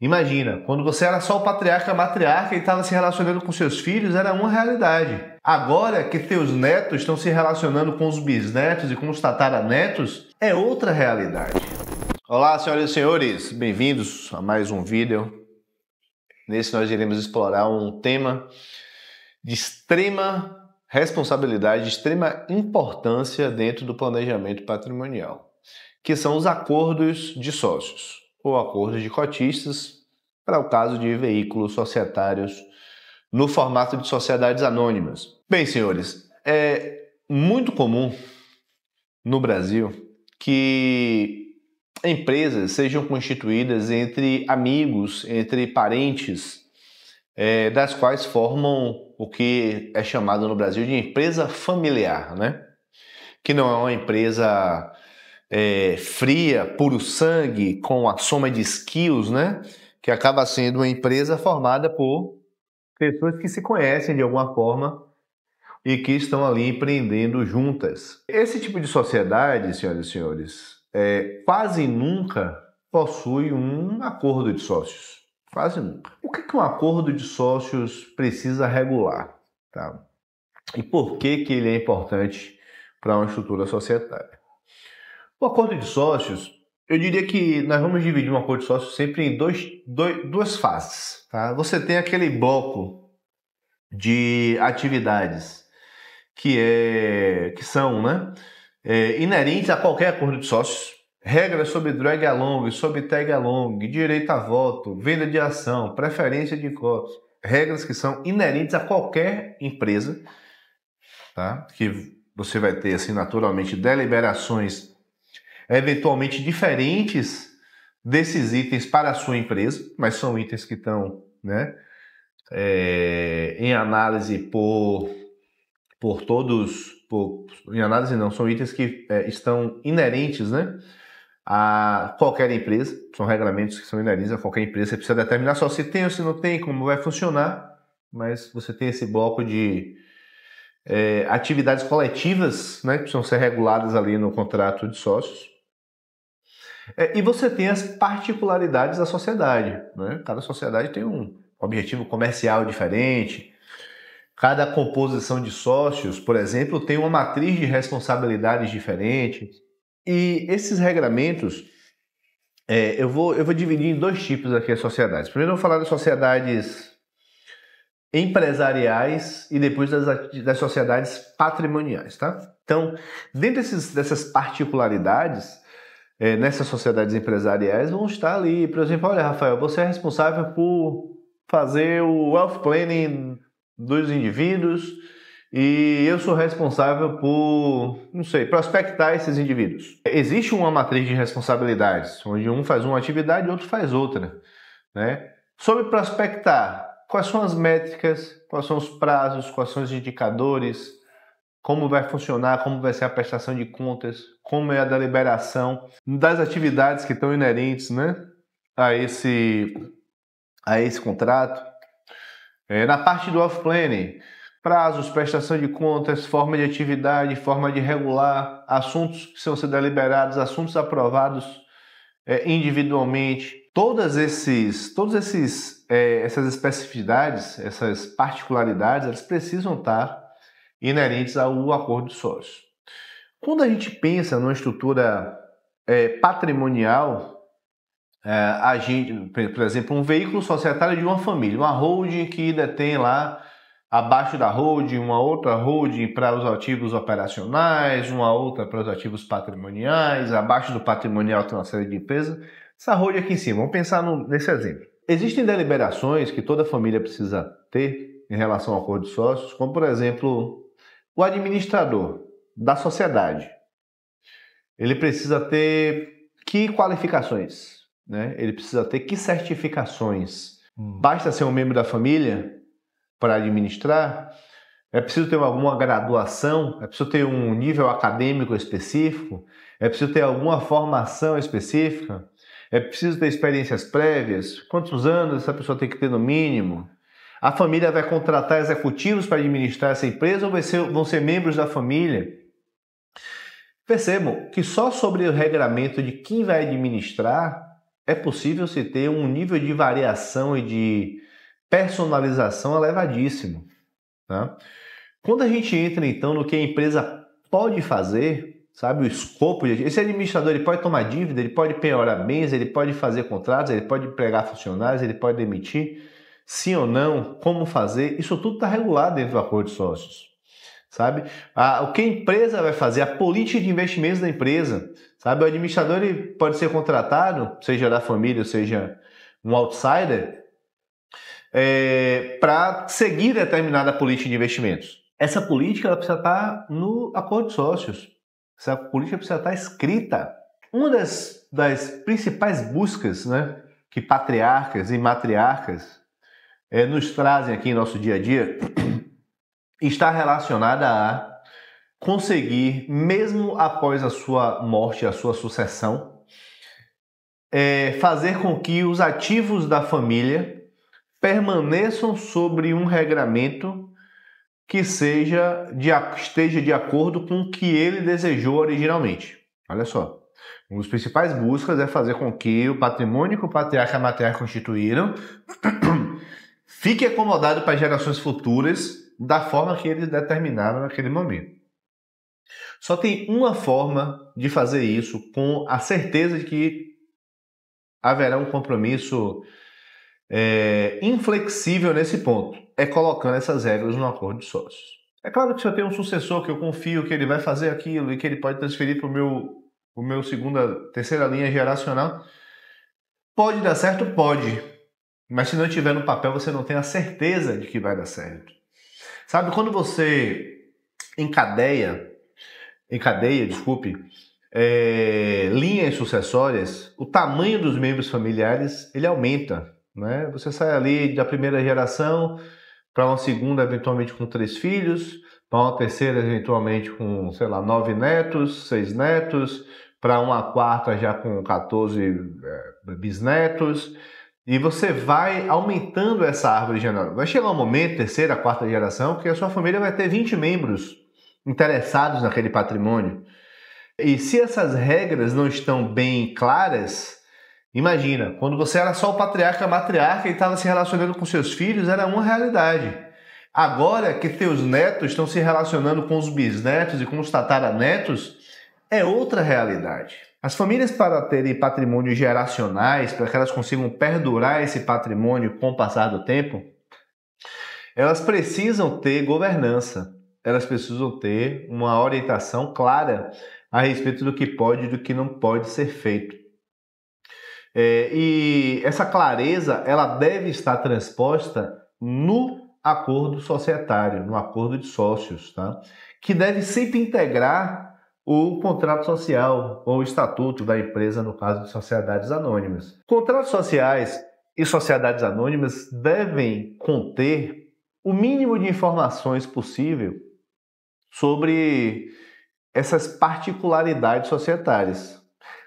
Imagina, quando você era só o patriarca, a matriarca e estava se relacionando com seus filhos, era uma realidade. Agora que teus netos estão se relacionando com os bisnetos e com os tataranetos, é outra realidade. Olá, senhoras e senhores, bem-vindos a mais um vídeo. Nesse nós iremos explorar um tema de extrema responsabilidade, de extrema importância dentro do planejamento patrimonial, que são os acordos de sócios ou acordos de cotistas para o caso de veículos societários no formato de sociedades anônimas. Bem, senhores, é muito comum no Brasil que empresas sejam constituídas entre amigos, entre parentes, das quais formam o que é chamado no Brasil de empresa familiar, né? Que não é uma empresa fria, puro sangue, com a soma de skills, né? Que acaba sendo uma empresa formada por pessoas que se conhecem de alguma forma e que estão ali empreendendo juntas. Esse tipo de sociedade, senhoras e senhores, quase nunca possui um acordo de sócios. Quase nunca. O que um acordo de sócios precisa regular? Tá? E por que ele é importante para uma estrutura societária? O acordo de sócios, eu diria que nós vamos dividir um acordo de sócios sempre em duas fases. Tá? Você tem aquele bloco de atividades que são, né, inerentes a qualquer acordo de sócios. Regras sobre drag along, sobre tag along, direito a voto, venda de ação, preferência de cotas. Regras que são inerentes a qualquer empresa, tá? Que você vai ter, assim, naturalmente, deliberações eventualmente diferentes desses itens para a sua empresa, mas são itens que estão, né, em análise em análise não, são itens que estão inerentes, né, a qualquer empresa, são regulamentos que são inerentes a qualquer empresa. Você precisa determinar só se tem ou se não tem, como vai funcionar, mas você tem esse bloco de atividades coletivas, né, que precisam ser reguladas ali no contrato de sócios. E você tem as particularidades da sociedade, né? Cada sociedade tem um objetivo comercial diferente, cada composição de sócios, por exemplo, tem uma matriz de responsabilidades diferente. E esses regramentos, eu vou dividir em dois tipos aqui as sociedades. Primeiro eu vou falar das sociedades empresariais e depois das sociedades patrimoniais, tá? Então, dentro dessas particularidades, nessas sociedades empresariais vão estar ali, por exemplo, olha, Rafael, você é responsável por fazer o wealth planning dos indivíduos e eu sou responsável por, não sei, prospectar esses indivíduos. Existe uma matriz de responsabilidades, onde um faz uma atividade e outro faz outra, né? Sobre prospectar, quais são as métricas, quais são os prazos, quais são os indicadores, como vai funcionar, como vai ser a prestação de contas, como é a deliberação das atividades que estão inerentes, né, a esse contrato. Na parte do off-planning, prazos, prestação de contas, forma de atividade, forma de regular, assuntos que precisam ser deliberados, assuntos aprovados individualmente. Todas essas especificidades, essas particularidades, elas precisam estar inerentes ao acordo de sócios. Quando a gente pensa numa estrutura patrimonial, por exemplo, um veículo societário de uma família, uma holding que detém lá, abaixo da holding, uma outra holding para os ativos operacionais, uma outra para os ativos patrimoniais, abaixo do patrimonial tem uma série de empresas, essa holding aqui em cima, vamos pensar nesse exemplo. Existem deliberações que toda família precisa ter em relação ao acordo de sócios, como por exemplo, o administrador da sociedade, ele precisa ter que qualificações, né? Ele precisa ter que certificações. Basta ser um membro da família para administrar? É preciso ter alguma graduação? É preciso ter um nível acadêmico específico? É preciso ter alguma formação específica? É preciso ter experiências prévias? Quantos anos essa pessoa tem que ter no mínimo? A família vai contratar executivos para administrar essa empresa ou vão ser membros da família? Percebam que só sobre o regramento de quem vai administrar é possível se ter um nível de variação e de personalização elevadíssimo, tá? Quando a gente entra, então, no que a empresa pode fazer, sabe, o escopo, esse administrador ele pode tomar dívida, ele pode penhorar bens, ele pode fazer contratos, ele pode empregar funcionários, ele pode demitir, sim ou não, como fazer, isso tudo está regulado dentro do acordo de sócios, sabe? O que a empresa vai fazer, a política de investimentos da empresa, sabe? O administrador ele pode ser contratado, seja da família, ou seja um outsider, para seguir determinada política de investimentos. Essa política ela precisa estar no acordo de sócios. Essa política precisa estar escrita. Uma das principais buscas, né, que patriarcas e matriarcas nos trazem aqui em nosso dia a dia está relacionada a conseguir, mesmo após a sua morte, a sua sucessão, fazer com que os ativos da família permaneçam sobre um regramento que esteja de acordo com o que ele desejou originalmente. Olha só, uma das principais buscas é fazer com que o patrimônio que o patriarca e a matriarca constituíram fique acomodado para gerações futuras da forma que eles determinaram naquele momento. Só tem uma forma de fazer isso com a certeza de que haverá um compromisso inflexível nesse ponto, é colocando essas regras no acordo de sócios. É claro que se eu tenho um sucessor que eu confio que ele vai fazer aquilo e que ele pode transferir para o meu terceira linha geracional, pode dar certo? Pode. Mas se não tiver no papel, você não tem a certeza de que vai dar certo. Sabe, quando você encadeia, linhas sucessórias, o tamanho dos membros familiares, ele aumenta. Né? Você sai ali da primeira geração para uma segunda, eventualmente com 3 filhos, para uma terceira, eventualmente com, 9 netos, 6 netos, para uma quarta já com 14 bisnetos, e você vai aumentando essa árvore genealógica. Vai chegar um momento, terceira, quarta geração, que a sua família vai ter 20 membros interessados naquele patrimônio. E se essas regras não estão bem claras, imagina, quando você era só o patriarca, a matriarca e estava se relacionando com seus filhos, era uma realidade. Agora que teus netos estão se relacionando com os bisnetos e com os tataranetos, é outra realidade. As famílias, para terem patrimônios geracionais, para que elas consigam perdurar esse patrimônio com o passar do tempo, elas precisam ter governança, elas precisam ter uma orientação clara a respeito do que pode e do que não pode ser feito. E essa clareza ela deve estar transposta no acordo societário, no acordo de sócios, tá? Que deve sempre integrar o contrato social ou o estatuto da empresa, no caso de sociedades anônimas. Contratos sociais e sociedades anônimas devem conter o mínimo de informações possível sobre essas particularidades societárias.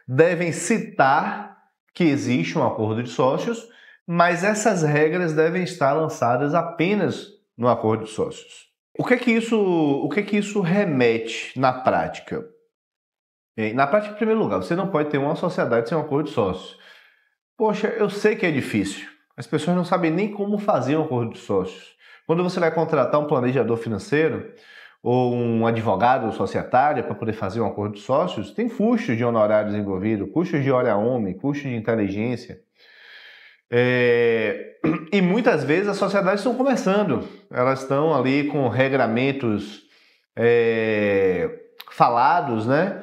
Devem citar que existe um acordo de sócios, mas essas regras devem estar lançadas apenas no acordo de sócios. O que que isso remete na prática? Na prática, em primeiro lugar, você não pode ter uma sociedade sem um acordo de sócios. Poxa, eu sei que é difícil. As pessoas não sabem nem como fazer um acordo de sócios. Quando você vai contratar um planejador financeiro ou um advogado societário para poder fazer um acordo de sócios, tem custos de honorários envolvidos, custos de hora-homem, custos de inteligência. E muitas vezes as sociedades estão começando, elas estão ali com regramentos falados, né?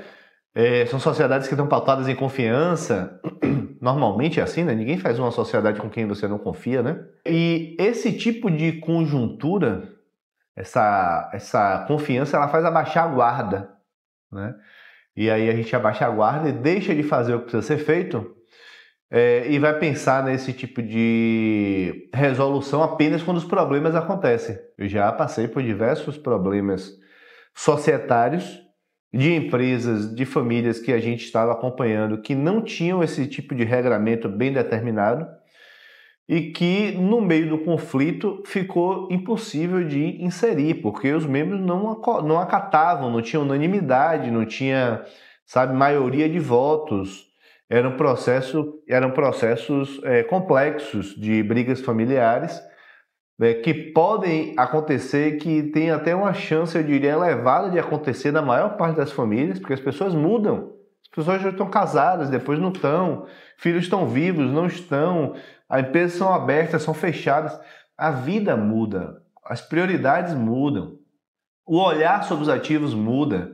São sociedades que estão pautadas em confiança. Normalmente é assim, né? Ninguém faz uma sociedade com quem você não confia, né? E esse tipo de conjuntura, essa confiança, ela faz abaixar a guarda, né? E aí a gente abaixa a guarda e deixa de fazer o que precisa ser feito e vai pensar nesse tipo de resolução apenas quando os problemas acontecem. Eu já passei por diversos problemas societários de empresas, de famílias que a gente estava acompanhando que não tinham esse tipo de regramento bem determinado e que no meio do conflito ficou impossível de inserir, porque os membros não acatavam, não tinha unanimidade, não tinha, maioria de votos eram processos complexos de brigas familiares, que podem acontecer, que tem até uma chance, eu diria, elevada de acontecer na maior parte das famílias, porque as pessoas mudam. As pessoas já estão casadas, depois não estão, filhos estão vivos, não estão, as empresas são abertas, são fechadas. A vida muda, as prioridades mudam, o olhar sobre os ativos muda.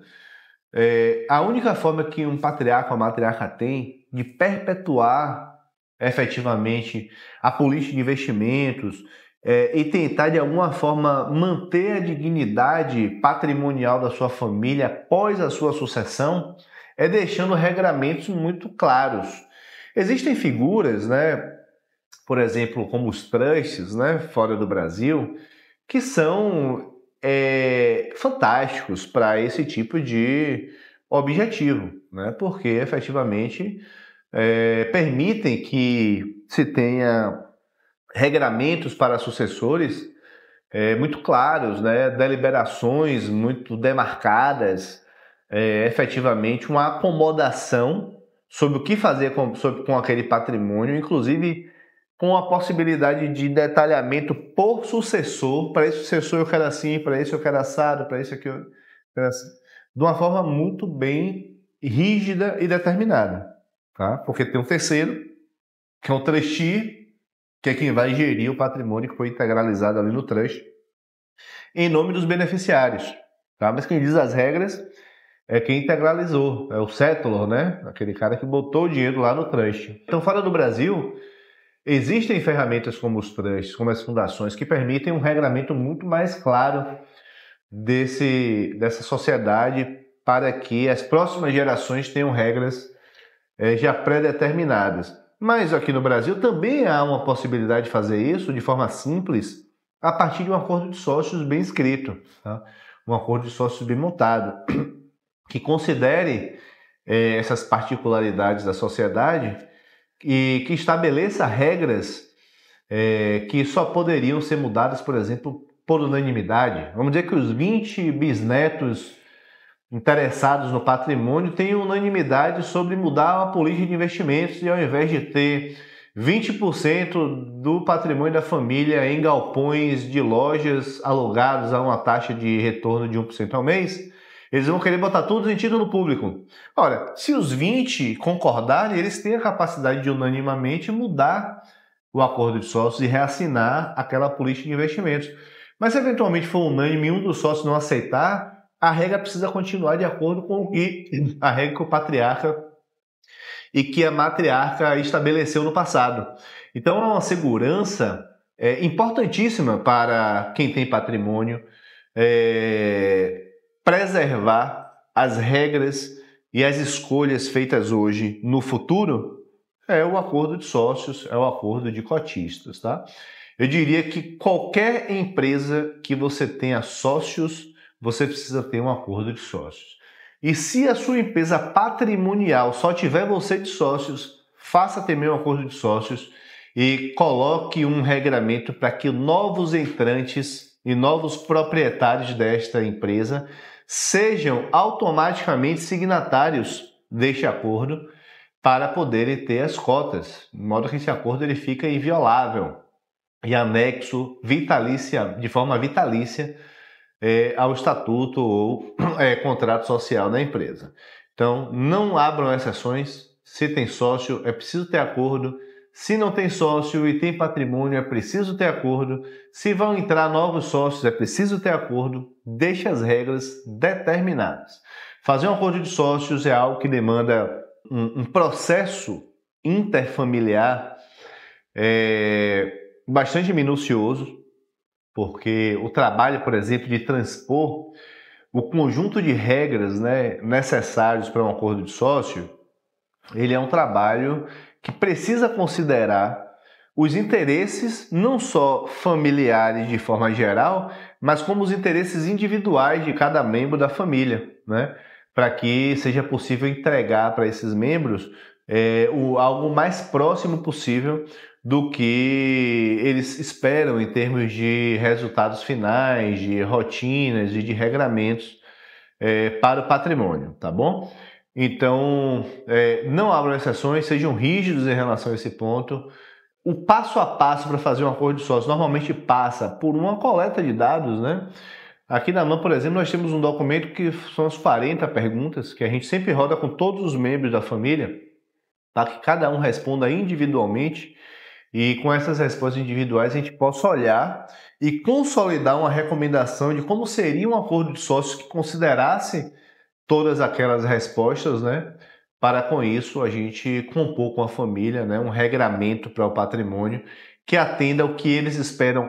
A única forma que um patriarca ou uma matriarca tem de perpetuar efetivamente a política de investimentos e tentar de alguma forma manter a dignidade patrimonial da sua família após a sua sucessão é deixando regramentos muito claros. Existem figuras, né, por exemplo, como os trusts, né, fora do Brasil, que são fantásticos para esse tipo de objetivo, né? Porque efetivamente permitem que se tenha regramentos para sucessores muito claros, né? Deliberações muito demarcadas, efetivamente uma acomodação sobre o que fazer com aquele patrimônio, inclusive com a possibilidade de detalhamento por sucessor. Para esse sucessor eu quero assim, para esse eu quero assado, para esse aqui eu quero assim. De uma forma muito bem rígida e determinada. Tá? Porque tem um terceiro, que é um trustee, que é quem vai gerir o patrimônio que foi integralizado ali no trust, em nome dos beneficiários. Tá? Mas quem diz as regras é quem integralizou, é o settlor, né? Aquele cara que botou o dinheiro lá no trust. Então, fora do Brasil, existem ferramentas como os trusts, como as fundações, que permitem um regramento muito mais claro dessa sociedade para que as próximas gerações tenham regras já pré-determinadas. Mas aqui no Brasil também há uma possibilidade de fazer isso de forma simples a partir de um acordo de sócios bem escrito, tá? Um acordo de sócios bem montado, que considere essas particularidades da sociedade e que estabeleça regras que só poderiam ser mudadas, por exemplo, por unanimidade. Vamos dizer que os 20 bisnetos interessados no patrimônio têm unanimidade sobre mudar a política de investimentos e ao invés de ter 20% do patrimônio da família em galpões de lojas alugados a uma taxa de retorno de 1% ao mês, eles vão querer botar tudo em título público. Ora, se os 20 concordarem, eles têm a capacidade de unanimamente mudar o acordo de sócios e reassinar aquela política de investimentos. Mas se eventualmente for unânime e um dos sócios não aceitar, a regra precisa continuar de acordo com a regra que o patriarca e que a matriarca estabeleceu no passado. Então é uma segurança importantíssima para quem tem patrimônio preservar as regras e as escolhas feitas hoje no futuro. É o acordo de sócios, é o acordo de cotistas, tá? Eu diria que qualquer empresa que você tenha sócios, você precisa ter um acordo de sócios. E se a sua empresa patrimonial só tiver você de sócios, faça também um acordo de sócios e coloque um regramento para que novos entrantes e novos proprietários desta empresa sejam automaticamente signatários deste acordo para poderem ter as cotas, de modo que esse acordo ele fica inviolável e anexo de forma vitalícia ao estatuto ou contrato social da empresa. Então, não abram exceções. Se tem sócio, é preciso ter acordo. Se não tem sócio e tem patrimônio, é preciso ter acordo. Se vão entrar novos sócios, é preciso ter acordo. Deixe as regras determinadas. Fazer um acordo de sócios é algo que demanda um processo interfamiliar bastante minucioso, porque o trabalho, por exemplo, de transpor o conjunto de regras, né, necessários para um acordo de sócio, ele é um trabalho que precisa considerar os interesses não só familiares de forma geral, mas como os interesses individuais de cada membro da família, né, para que seja possível entregar para esses membros algo mais próximo possível do que eles esperam em termos de resultados finais, de rotinas e de regramentos para o patrimônio, tá bom? Então, não abram exceções, sejam rígidos em relação a esse ponto. O passo a passo para fazer um acordo de sócios normalmente passa por uma coleta de dados, né? Aqui na MAN, por exemplo, nós temos um documento que são as 40 perguntas que a gente sempre roda com todos os membros da família, para que cada um responda individualmente e com essas respostas individuais a gente possa olhar e consolidar uma recomendação de como seria um acordo de sócios que considerasse todas aquelas respostas, né? Para com isso a gente compor com a família, né, um regramento para o patrimônio que atenda ao que eles esperam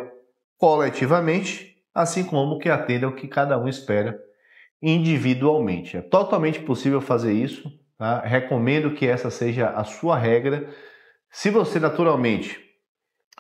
coletivamente, assim como que atenda ao que cada um espera individualmente. É totalmente possível fazer isso, tá? Recomendo que essa seja a sua regra. Se você naturalmente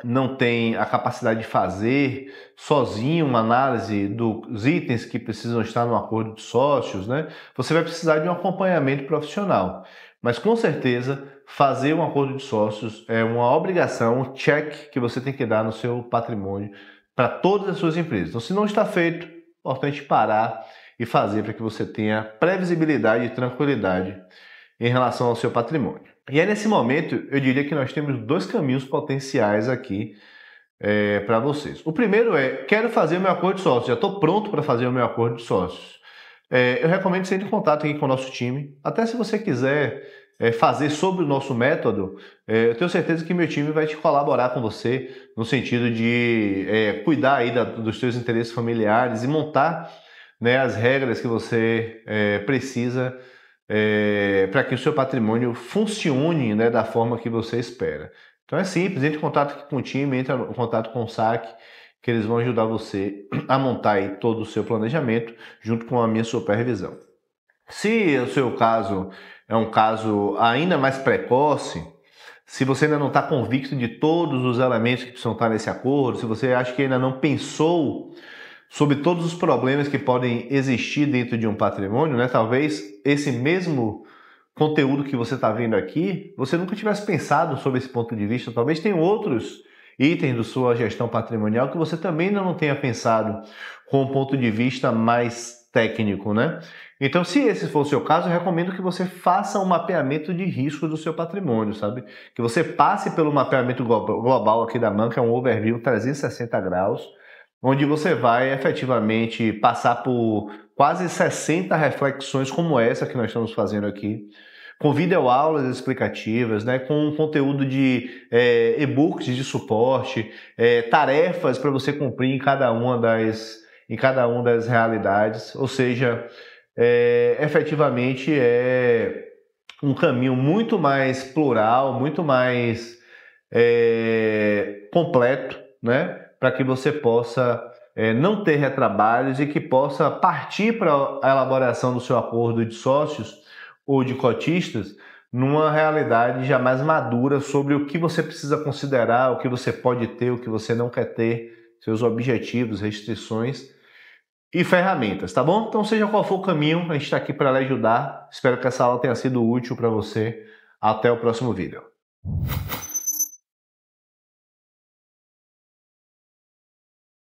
não tem a capacidade de fazer sozinho uma análise dos itens que precisam estar no acordo de sócios, né? Você vai precisar de um acompanhamento profissional. Mas com certeza, fazer um acordo de sócios é uma obrigação, um check que você tem que dar no seu patrimônio para todas as suas empresas. Então, se não está feito, é importante parar e fazer para que você tenha previsibilidade e tranquilidade em relação ao seu patrimônio. E é nesse momento, eu diria que nós temos dois caminhos potenciais aqui para vocês. O primeiro é, quero fazer o meu acordo de sócios, já estou pronto para fazer o meu acordo de sócios. Eu recomendo que você entre em contato aqui com o nosso time, até se você quiser fazer sobre o nosso método, eu tenho certeza que meu time vai te colaborar com você no sentido de cuidar aí dos seus interesses familiares e montar, né, as regras que você precisa para que o seu patrimônio funcione, né, da forma que você espera. Então é simples, entre em contato aqui com o time, entre em contato com o SAC, que eles vão ajudar você a montar aí todo o seu planejamento junto com a minha supervisão. Se o seu caso é um caso ainda mais precoce, se você ainda não está convicto de todos os elementos que precisam estar nesse acordo, se você acha que ainda não pensou sobre todos os problemas que podem existir dentro de um patrimônio, né? Talvez esse mesmo conteúdo que você está vendo aqui, você nunca tivesse pensado sobre esse ponto de vista. Talvez tenha outros itens da sua gestão patrimonial que você também ainda não tenha pensado com um ponto de vista mais técnico, né? Então, se esse for o seu caso, eu recomendo que você faça um mapeamento de risco do seu patrimônio, sabe? Que você passe pelo mapeamento global aqui da MAN, que é um overview 360 graus, onde você vai efetivamente passar por quase 60 reflexões como essa que nós estamos fazendo aqui, com videoaulas explicativas, né, com conteúdo de e-books de suporte, tarefas para você cumprir em cada uma das realidades, ou seja, efetivamente é um caminho muito mais plural, muito mais completo, né, para que você possa não ter retrabalhos e que possa partir para a elaboração do seu acordo de sócios ou de cotistas numa realidade já mais madura sobre o que você precisa considerar, o que você pode ter, o que você não quer ter, seus objetivos, restrições e ferramentas, tá bom? Então, seja qual for o caminho, a gente está aqui para lhe ajudar. Espero que essa aula tenha sido útil para você. Até o próximo vídeo.